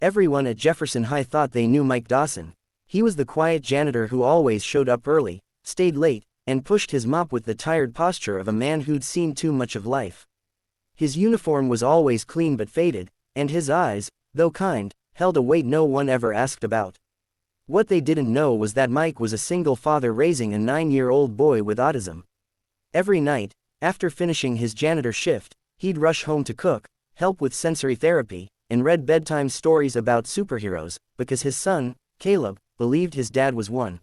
Everyone at Jefferson High thought they knew Mike Dawson. He was the quiet janitor who always showed up early, stayed late, and pushed his mop with the tired posture of a man who'd seen too much of life. His uniform was always clean but faded, and his eyes, though kind, held a weight no one ever asked about. What they didn't know was that Mike was a single father raising a 9-year-old boy with autism. Every night, after finishing his janitor shift, he'd rush home to cook, help with sensory therapy, and read bedtime stories about superheroes, because his son, Caleb, believed his dad was one.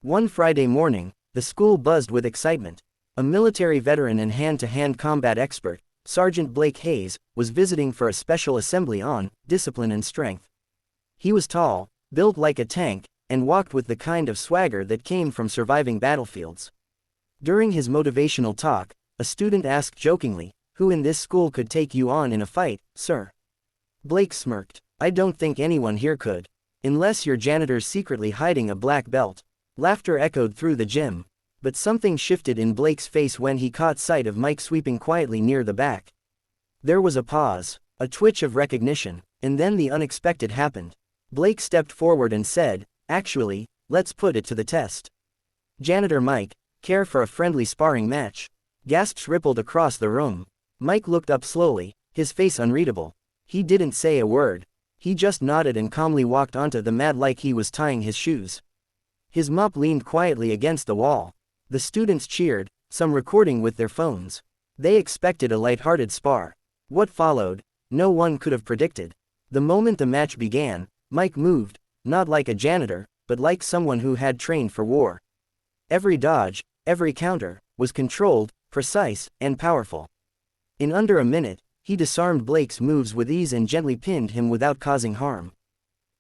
One Friday morning, the school buzzed with excitement. A military veteran and hand-to-hand combat expert, Sergeant Blake Hayes, was visiting for a special assembly on discipline and strength. He was tall, built like a tank, and walked with the kind of swagger that came from surviving battlefields. During his motivational talk, a student asked jokingly, "Who in this school could take you on in a fight, sir?" Blake smirked. "I don't think anyone here could. Unless your janitor's secretly hiding a black belt." Laughter echoed through the gym. But something shifted in Blake's face when he caught sight of Mike sweeping quietly near the back. There was a pause, a twitch of recognition, and then the unexpected happened. Blake stepped forward and said, "Actually, let's put it to the test." "Janitor Mike, care for a friendly sparring match?" Gasps rippled across the room. Mike looked up slowly, his face unreadable. He didn't say a word. He just nodded and calmly walked onto the mat like he was tying his shoes. His mop leaned quietly against the wall. The students cheered, some recording with their phones. They expected a light-hearted spar. What followed, no one could have predicted. The moment the match began, Mike moved, not like a janitor, but like someone who had trained for war. Every dodge, every counter, was controlled, precise, and powerful. In under a minute, he disarmed Blake's moves with ease and gently pinned him without causing harm.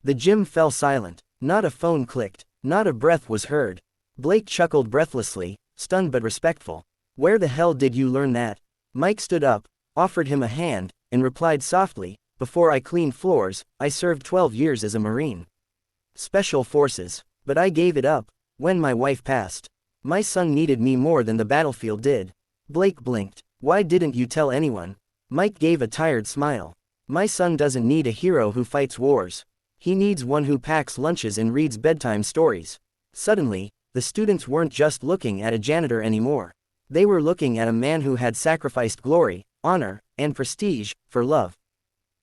The gym fell silent. Not a phone clicked, not a breath was heard. Blake chuckled breathlessly, stunned but respectful. "Where the hell did you learn that?" Mike stood up, offered him a hand, and replied softly, "Before I cleaned floors, I served 12 years as a Marine. Special Forces. But I gave it up when my wife passed. My son needed me more than the battlefield did." Blake blinked. "Why didn't you tell anyone?" Mike gave a tired smile. "My son doesn't need a hero who fights wars. He needs one who packs lunches and reads bedtime stories." Suddenly, the students weren't just looking at a janitor anymore. They were looking at a man who had sacrificed glory, honor, and prestige for love.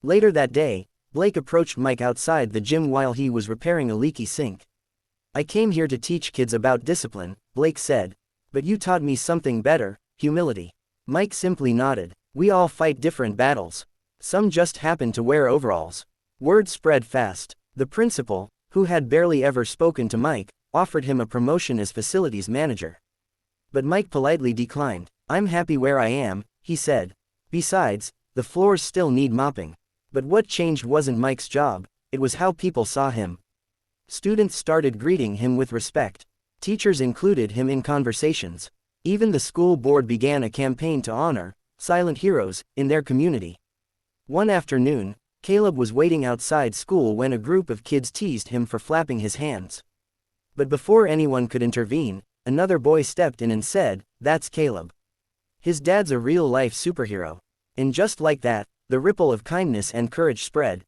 Later that day, Blake approached Mike outside the gym while he was repairing a leaky sink. "I came here to teach kids about discipline," Blake said. "But you taught me something better, humility." Mike simply nodded. "We all fight different battles. Some just happen to wear overalls." Word spread fast. The principal, who had barely ever spoken to Mike, offered him a promotion as facilities manager. But Mike politely declined. "I'm happy where I am," he said. "Besides, the floors still need mopping." But what changed wasn't Mike's job, it was how people saw him. Students started greeting him with respect. Teachers included him in conversations. Even the school board began a campaign to honor silent heroes in their community. One afternoon, Caleb was waiting outside school when a group of kids teased him for flapping his hands. But before anyone could intervene, another boy stepped in and said, "That's Caleb. His dad's a real-life superhero." And just like that, the ripple of kindness and courage spread.